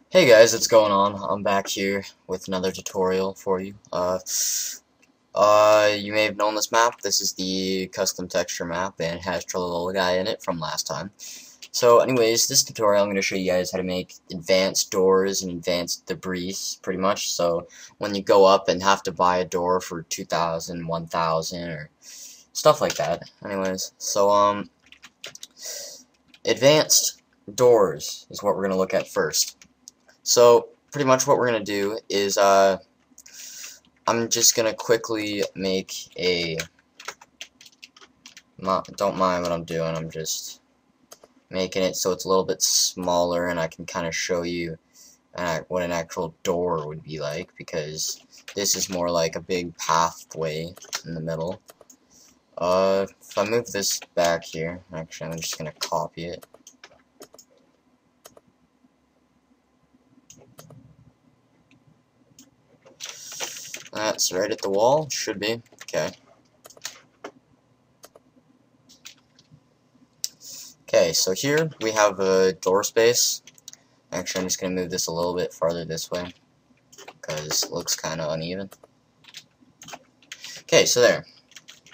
Hey guys, what's going on? I'm back here with another tutorial for you. You may have known this map. This is the custom texture map, and it has Trollola guy in it from last time. So anyways, this tutorial I'm going to show you guys how to make advanced doors and advanced debris, pretty much. So when you go up and have to buy a door for 2,000, 1,000, or stuff like that. Anyways, so advanced doors is what we're going to look at first. So pretty much what we're going to do is I'm just going to quickly make a, don't mind what I'm doing, I'm just making it so it's a little bit smaller and I can kind of show you what an actual door would be like, because this is more like a big pathway in the middle. If I move this back here, actually I'm just going to copy it. That's right at the wall, should be. Okay. Okay, so here we have a door space. Actually, I'm just going to move this a little bit farther this way, because it looks kind of uneven. Okay, so there.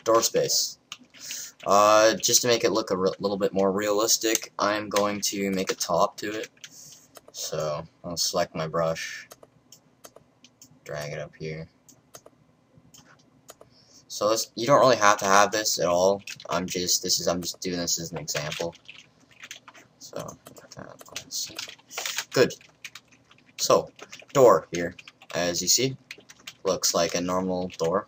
Door space. Just to make it look a little bit more realistic, I'm going to make a top to it. So, I'll select my brush, drag it up here. So you don't really have to have this at all. I'm just doing this as an example. So good. So door here, as you see, looks like a normal door.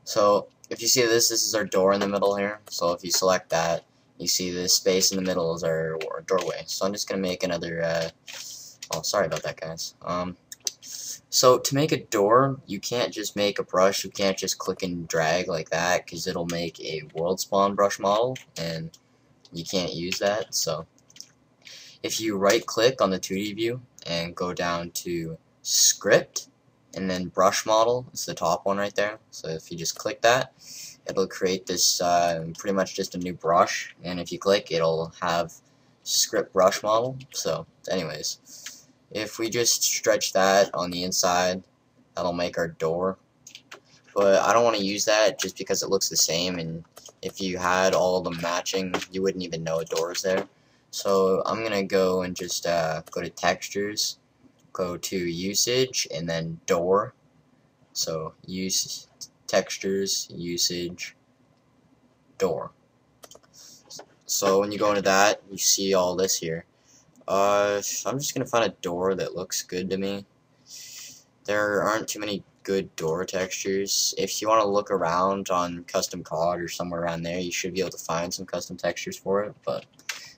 So if you see this is our door in the middle here. So if you select that, you see this space in the middle is our doorway. So I'm just gonna make another. Oh, sorry about that, guys. So to make a door, you can't just make a brush, you can't just click and drag like that, because it'll make a world spawn brush model, and you can't use that. So if you right click on the 2D view and go down to script, and then brush model, it's the top one right there. So if you just click that, it'll create this pretty much just a new brush, and if you click, it'll have script brush model. So anyways, if we just stretch that on the inside, that'll make our door. But I don't want to use that just because it looks the same, and if you had all of them matching, you wouldn't even know a door is there. So I'm going to go and just go to textures, go to usage, and then door. So use textures, usage, door. So when you go into that, you see all this here. I'm just gonna find a door that looks good to me. There aren't too many good door textures. If you want to look around on custom Cod or somewhere around there, you should be able to find some custom textures for it. But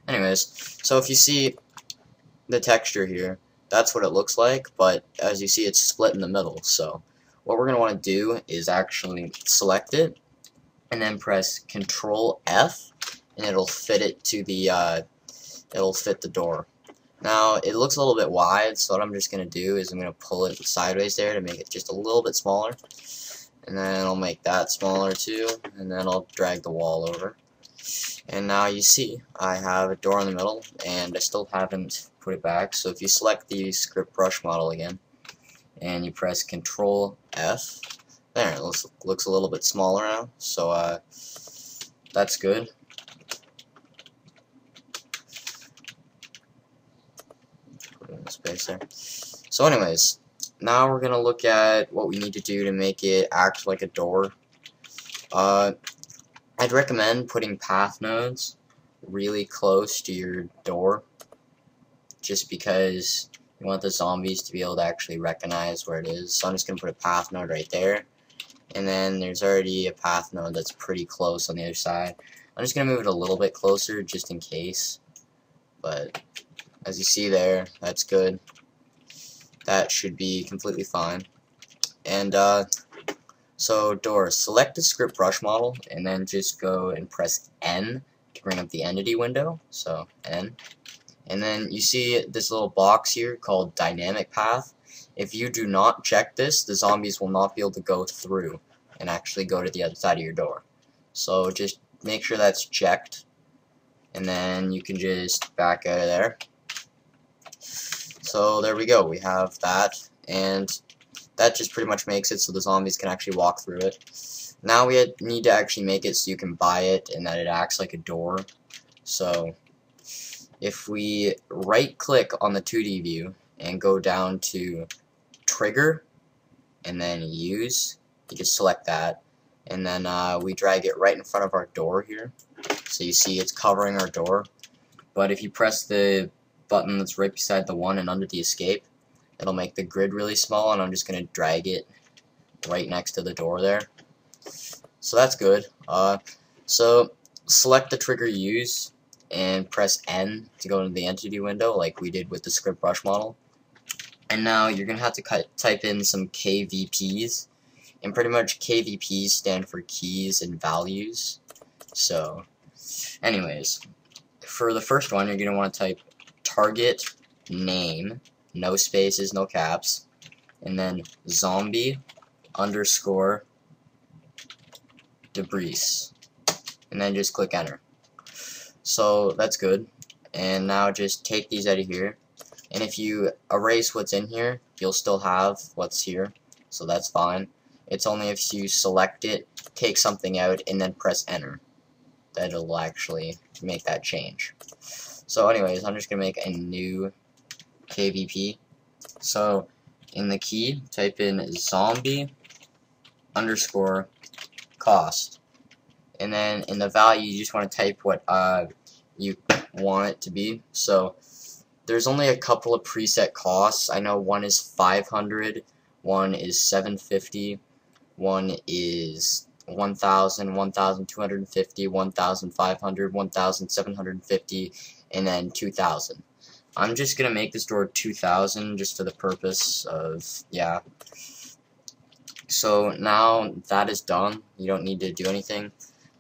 anyways, so if you see the texture here, that's what it looks like, but as you see, it's split in the middle. So what we're gonna want to do is actually select it and then press Control F, and it'll fit it to the it'll fit the door. Now, it looks a little bit wide, so what I'm just going to do is I'm going to pull it sideways there to make it just a little bit smaller. And then I'll make that smaller too, and then I'll drag the wall over. And now you see, I have a door in the middle, and I still haven't put it back. So if you select the script brush model again, and you press Control F, there, it looks a little bit smaller now, so that's good. Space there. So anyways, now we're gonna look at what we need to do to make it act like a door. I'd recommend putting path nodes really close to your door, just because you want the zombies to be able to actually recognize where it is. So I'm just gonna put a path node right there, and then there's already a path node that's pretty close on the other side. I'm just gonna move it a little bit closer just in case, but as you see there, that's good. That should be completely fine. And so doors, select the script brush model, and then just go and press N to bring up the entity window. So N. And then you see this little box here called dynamic path. If you do not check this, the zombies will not be able to go through and actually go to the other side of your door. So just make sure that's checked, and then you can just back out of there. So there we go, we have that, and that just pretty much makes it so the zombies can actually walk through it. Now we need to actually make it so you can buy it and that it acts like a door. So if we right click on the 2D view and go down to trigger and then use, you just select that, and then we drag it right in front of our door here. So you see it's covering our door, but if you press the button that's right beside the one and under the escape, it'll make the grid really small, and I'm just going to drag it right next to the door there. So that's good. So select the trigger use and press N to go into the entity window like we did with the script brush model. And now you're going to have to type in some KVPs, and pretty much KVPs stand for keys and values. So anyways, for the first one, you're going to want to type target name, no spaces, no caps, and then zombie underscore debris, and then just click enter. So that's good. And now just take these out of here, and if you erase what's in here, you'll still have what's here, so that's fine. It's only if you select it, take something out, and then press enter that it'll actually make that change. So anyways, I'm just gonna make a new KVP. So in the key, type in zombie underscore cost, and then in the value you just want to type what you want it to be. So there's only a couple of preset costs. I know one is 500, one is 750, one is 1,000, 1,250, 1,500, 1,750, and then 2,000. I'm just gonna make this door 2,000 just for the purpose of, yeah. So now that is done, you don't need to do anything.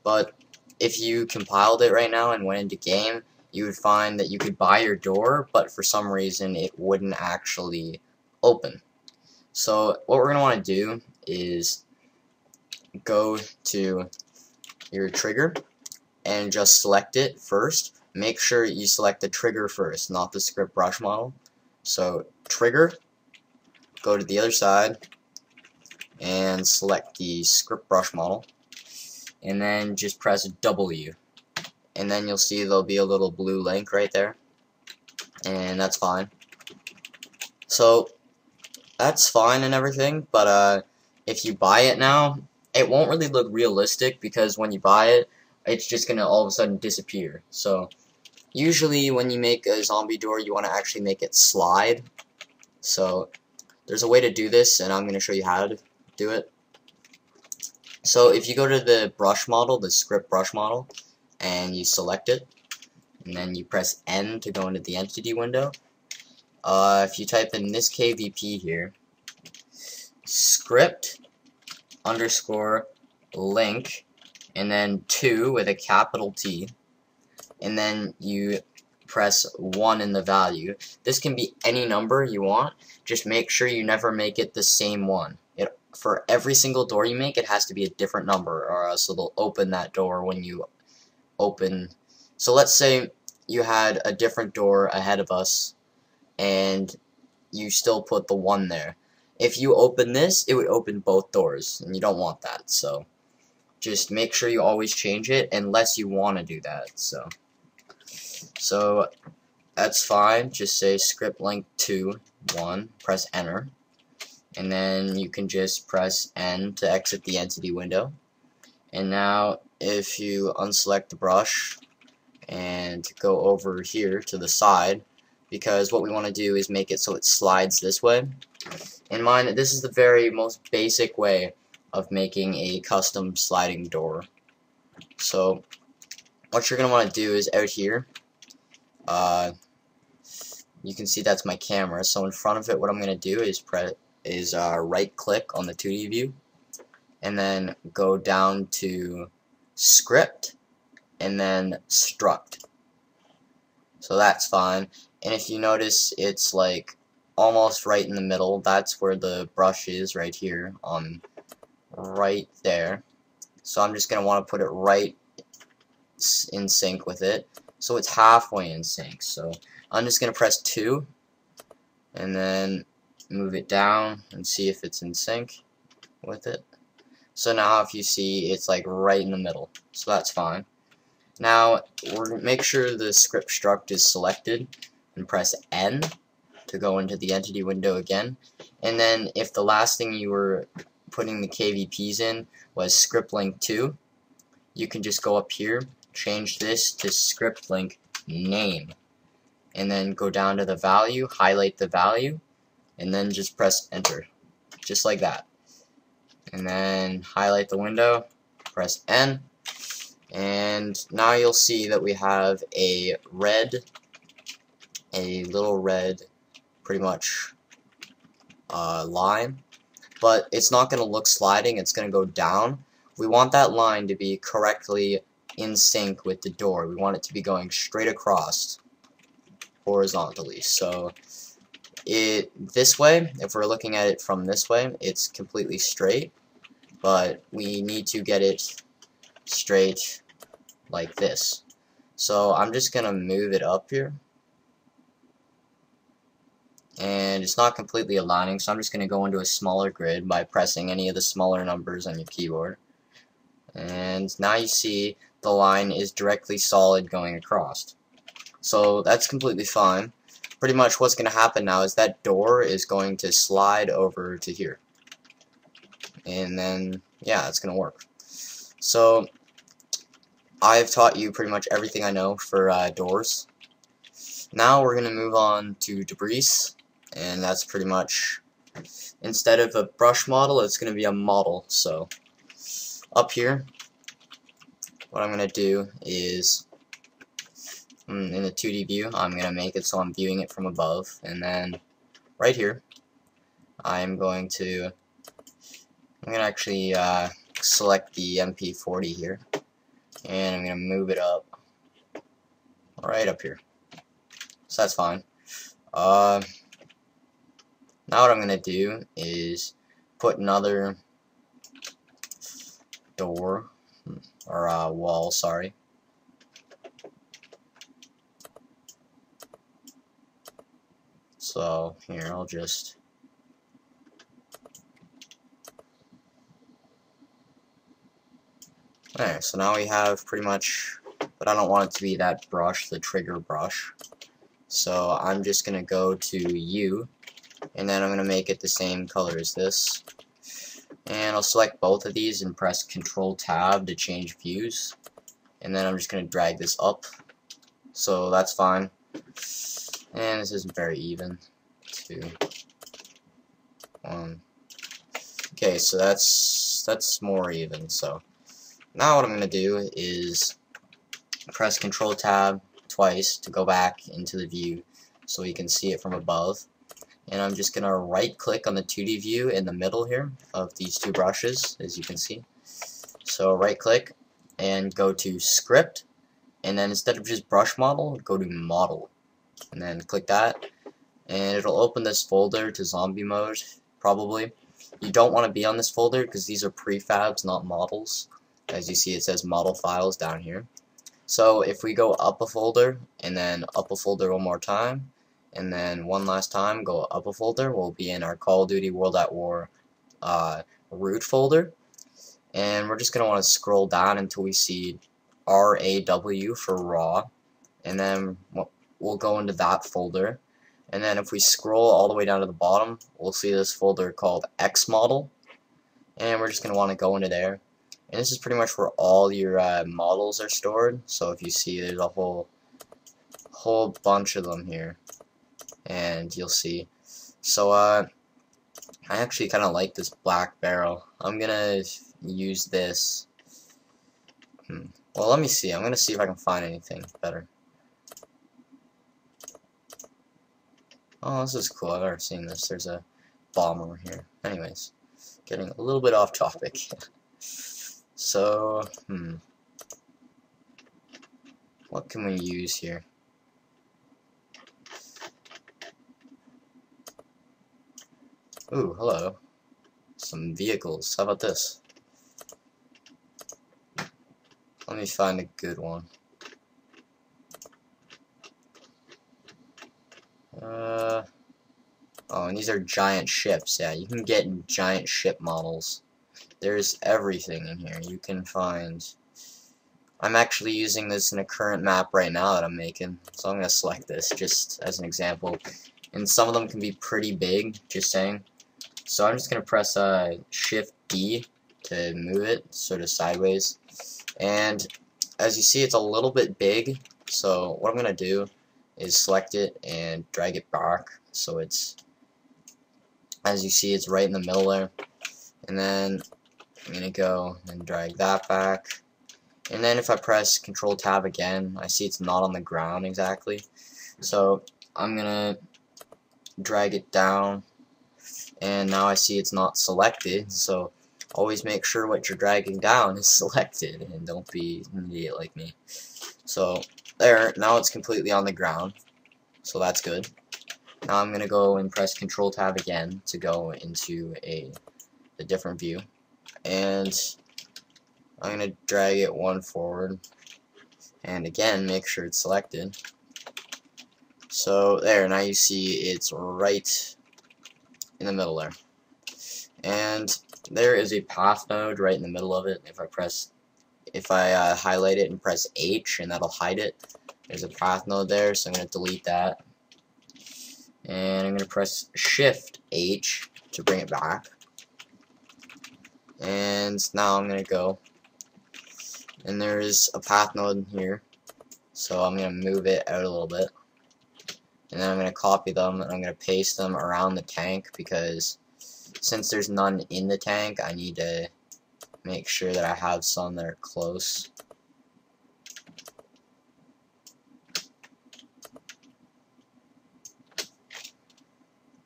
But if you compiled it right now and went into game, you would find that you could buy your door, but for some reason it wouldn't actually open. So what we're going to want to do is go to your trigger and just select it first. Make sure you select the trigger first, not the script brush model. So trigger, go to the other side and select the script brush model, and then just press W, and then you'll see there'll be a little blue link right there, and that's fine. So that's fine and everything, but if you buy it now, it won't really look realistic, because when you buy it, it's just gonna all of a sudden disappear. So usually when you make a zombie door, you want to actually make it slide. So there's a way to do this, and I'm gonna show you how to do it. So if you go to the brush model, the script brush model, and you select it, and then you press N to go into the entity window, if you type in this KVP here, script underscore link, and then 2 with a capital T, and then you press 1 in the value. This can be any number you want, just make sure you never make it the same one. For every single door you make, it has to be a different number, or else it'll open that door when you open. So let's say you had a different door ahead of us, and you still put the 1 there. If you open this, it would open both doors, and you don't want that. So just make sure you always change it, unless you want to do that. So that's fine. Just say script link 2 1, press enter. And then you can just press N to exit the entity window. And now if you unselect the brush and go over here to the side, because what we want to do is make it so it slides this way. In mind, this is the very most basic way of making a custom sliding door. So what you're going to want to do is out here, you can see that's my camera. So in front of it, what I'm going to do is right click on the 2D view, and then go down to script, and then struct. So that's fine. And if you notice, it's like almost right in the middle. That's where the brush is, right here, right there. So I'm just gonna want to put it right in sync with it, so it's halfway in sync. So I'm just gonna press 2, and then move it down and see if it's in sync with it. So now if you see, it's like right in the middle, so that's fine. Now make sure the script struct is selected and press N to go into the entity window again. And then if the last thing you were putting the KVPs in was script link 2, you can just go up here, change this to script link name, and then go down to the value, highlight the value, and then just press enter, just like that. And then highlight the window, press N, and now you'll see that we have a little red, pretty much line, but it's not going to look sliding, it's going to go down. We want that line to be correctly in sync with the door. We want it to be going straight across horizontally. So this way, if we're looking at it from this way, it's completely straight, but we need to get it straight like this. So I'm just gonna move it up here, and it's not completely aligning, so I'm just gonna go into a smaller grid by pressing any of the smaller numbers on your keyboard, and now you see the line is directly solid going across. So that's completely fine. Pretty much what's going to happen now is that door is going to slide over to here. And then, yeah, it's going to work. So, I've taught you pretty much everything I know for doors. Now we're going to move on to debris. And that's pretty much, instead of a brush model, it's going to be a model. So, up here, what I'm going to do is, in the 2D view, I'm going to make it so I'm viewing it from above, and then right here I'm going to actually select the MP40 here, and I'm going to move it up right up here, so that's fine. Now what I'm going to do is put another door, or wall, sorry. So here, I'll just alright, so now we have pretty much, but I don't want it to be that brush, the trigger brush. So I'm just gonna go to U, and then I'm gonna make it the same color as this. And I'll select both of these and press Control Tab to change views. And then I'm just gonna drag this up. So that's fine. And this isn't very even. 2, 1. Okay, so that's more even. So now what I'm gonna do is press Control Tab twice to go back into the view so you can see it from above. And I'm just gonna right click on the 2D view in the middle here of these two brushes, as you can see. So right click and go to Script, and then instead of just brush model, go to model, and then click that, and it'll open this folder to zombie mode, probably. You don't want to be on this folder because these are prefabs, not models. As you see, it says model files down here. So if we go up a folder, and then up a folder one more time, and then one last time, go up a folder, we'll be in our Call of Duty World at War root folder. And we're just going to want to scroll down until we see RAW for raw, and then we'll go into that folder. And then if we scroll all the way down to the bottom, we'll see this folder called Xmodel, and we're just going to want to go into there. And this is pretty much where all your models are stored. So if you see, there's a whole bunch of them here, and you'll see. So I actually kind of like this black barrel. I'm gonna use this. Well, let me see. I'm gonna see if I can find anything better. Oh, this is cool. I've never seen this. There's a bomber here. Anyways, getting a little bit off topic. So, what can we use here? Ooh, hello. Some vehicles. How about this? Let me find a good one. Oh, and these are giant ships. Yeah, you can get giant ship models. There's everything in here. You can find... I'm actually using this in a current map right now that I'm making. So I'm going to select this just as an example. And some of them can be pretty big, just saying. So I'm just going to press Shift D to move it sort of sideways. And as you see, it's a little bit big. So what I'm going to do is select it and drag it back. So it's, as you see, it's right in the middle there. And then I'm going to go and drag that back. And then if I press Control Tab again, I see it's not on the ground exactly. So I'm going to drag it down. And now I see it's not selected. So always make sure what you're dragging down is selected. And don't be an idiot like me. So there, now it's completely on the ground. So that's good. Now I'm going to go and press Control Tab again to go into a different view. And I'm going to drag it one forward, and again make sure it's selected. So there, now you see it's right in the middle there. And there is a path node right in the middle of it. If I highlight it and press H, and that'll hide it. There's a path node there, so I'm going to delete that. And I'm going to press Shift H to bring it back. And now I'm going to go. And there's a path node here, so I'm going to move it out a little bit. And then I'm going to copy them, and I'm going to paste them around the tank, because since there's none in the tank, I need to make sure that I have some that are close.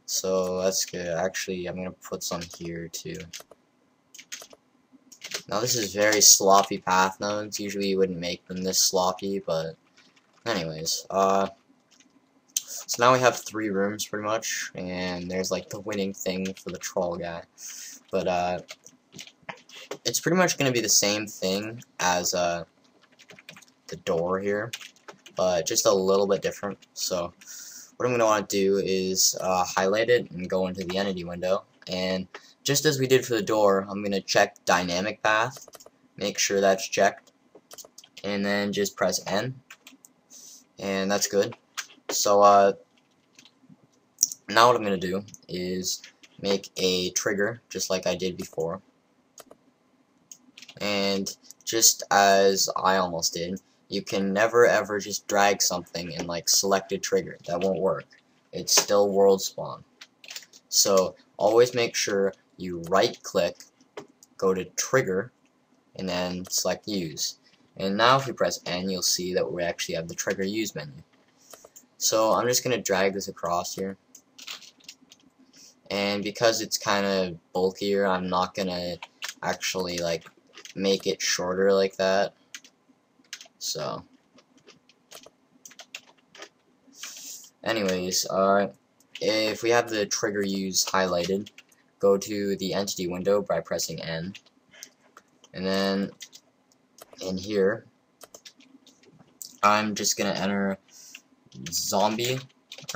So that's good. Actually, I'm going to put some here too. Now this is very sloppy path nodes. Usually you wouldn't make them this sloppy, but anyways. So now we have 3 rooms pretty much, and there's like the winning thing for the troll guy. But it's pretty much going to be the same thing as the door here, but just a little bit different. So what I'm going to want to do is highlight it and go into the entity window, and just as we did for the door, I'm going to check dynamic path, make sure that's checked, and then just press N, and that's good. So now what I'm going to do is make a trigger, just like I did before, and just as I almost did, you can never ever just drag something and like select a trigger. That won't work. It's still world spawn. So always make sure you right click, go to trigger, and then select use. And now if you press N, you'll see that we actually have the trigger use menu. So I'm just going to drag this across here. And because it's kind of bulkier, I'm not going to actually like make it shorter like that. So anyways, if we have the trigger use highlighted, go to the entity window by pressing N, and then in here I'm just gonna enter zombie,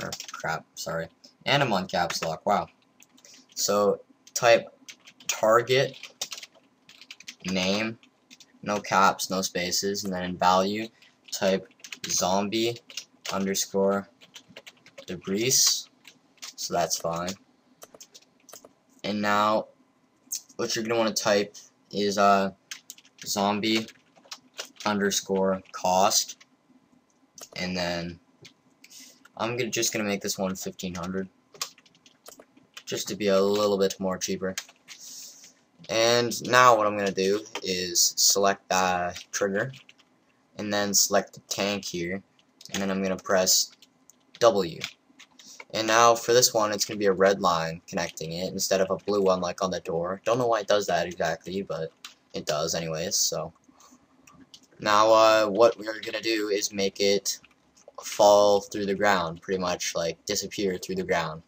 or crap, sorry, and I'm on caps lock, wow. So type target name, no caps, no spaces, and then in value type zombie underscore debris, so that's fine. And now what you're gonna want to type is zombie underscore cost, and then I'm just gonna make this one 1500 just to be a little bit more cheaper. And now what I'm gonna do is select that trigger, and then select the tank here, and then I'm gonna press W. And now for this one, it's going to be a red line connecting it instead of a blue one like on the door. Don't know why it does that exactly, but it does anyways. So now what we're going to do is make it fall through the ground, pretty much like disappear through the ground.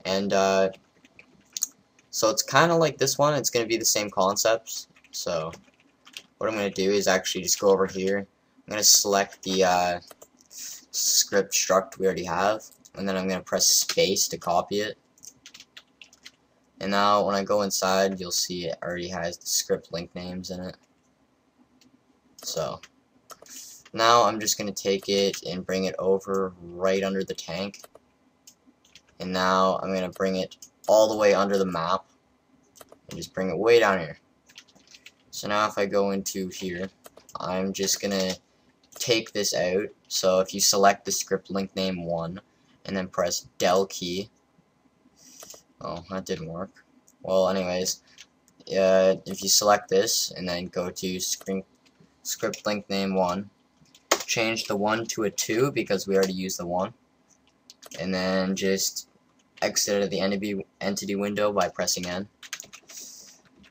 And so it's kind of like this one. It's going to be the same concepts. So what I'm going to do is actually just go over here. I'm going to select the script struct we already have. and then I'm going to press space to copy it. And now when I go inside, you'll see it already has the script link names in it. So now I'm just going to take it and bring it over right under the tank. And now I'm going to bring it all the way under the map and just bring it way down here. So now if I go into here, I'm just going to take this out. So if you select the script link name 1 and then press del key. Oh, that didn't work. Well, anyways, if you select this and then go to script link name 1, change the 1 to a 2 because we already used the 1, and then just exit out of the entity window by pressing N.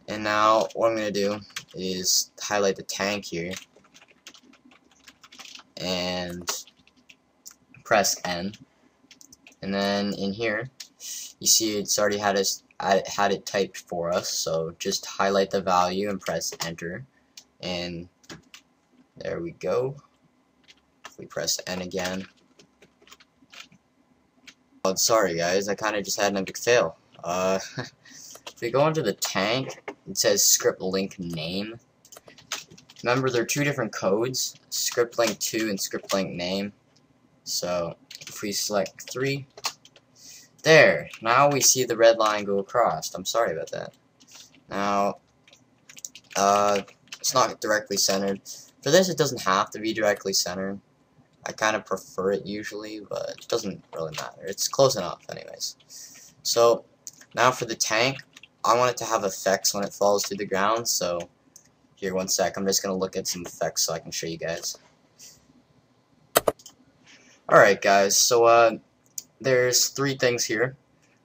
And now what I'm going to do is highlight the tank here and press N. And then in here, you see it's already had it typed for us, so just highlight the value and press enter, and there we go. If we press N again. Oh, sorry guys, I kinda just had an epic fail. If we go into the tank, it says script link name. Remember, there are two different codes, script link 2 and script link name. So if we select 3, there, now we see the red line go across. I'm sorry about that. Now, it's not directly centered. For this, it doesn't have to be directly centered. I kind of prefer it usually, but it doesn't really matter. It's close enough anyways. So, now for the tank, I want it to have effects when it falls to the ground, so here, one sec. I'm just going to look at some effects so I can show you guys. Alright guys, so there's 3 things here.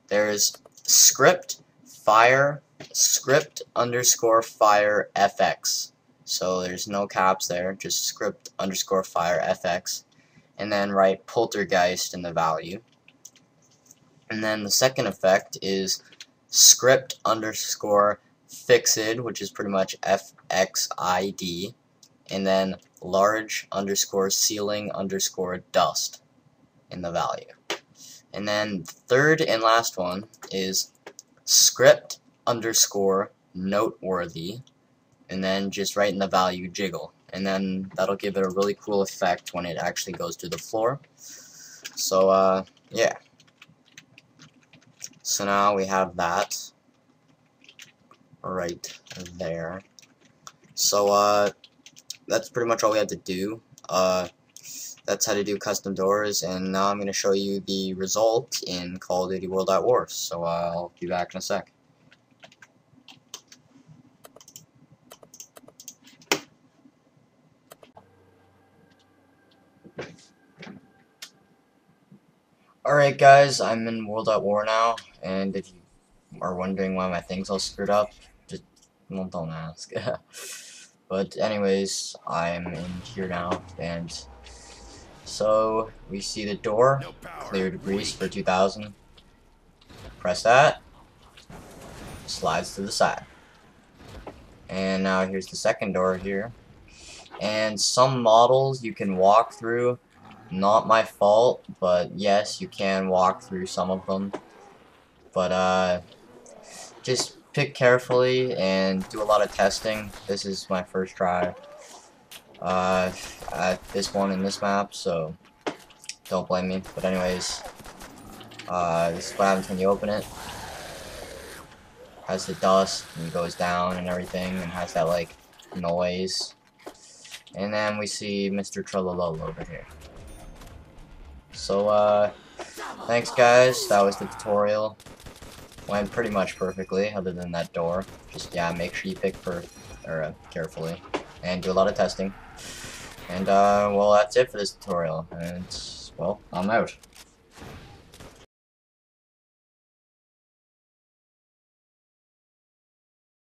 There's script fire script underscore fire fx. So there's no caps there, just script underscore fire fx, and then write poltergeist in the value. And then the second effect is script underscore fixed, which is pretty much fxid, and then large underscore ceiling underscore dust in the value. And then the third and last one is script underscore noteworthy, and then just write in the value jiggle, and then that'll give it a really cool effect when it actually goes to the floor. So yeah, so now we have that right there. So that's pretty much all we have to do. That's how to do custom doors, and now I'm going to show you the result in Call of Duty World at War. So I'll be back in a sec. Alright guys, I'm in World at War now, and if you are wondering why my thing's all screwed up, just, well, don't ask. But anyways, I'm in here now, and so we see the door, clear debris for 2000, press that, slides to the side. And now here's the second door here, and some models you can walk through. Not my fault, but yes, you can walk through some of them. But just pick carefully and do a lot of testing. This is my first try at this one in this map, so don't blame me. But anyways, this is what happens when you open it. Has the dust and goes down and everything, and has that like noise. And then we see Mr. Trololo over here. So, thanks guys, that was the tutorial. Went pretty much perfectly, other than that door. Just, yeah, make sure you pick carefully, and do a lot of testing. And, well, that's it for this tutorial, and, well, I'm out.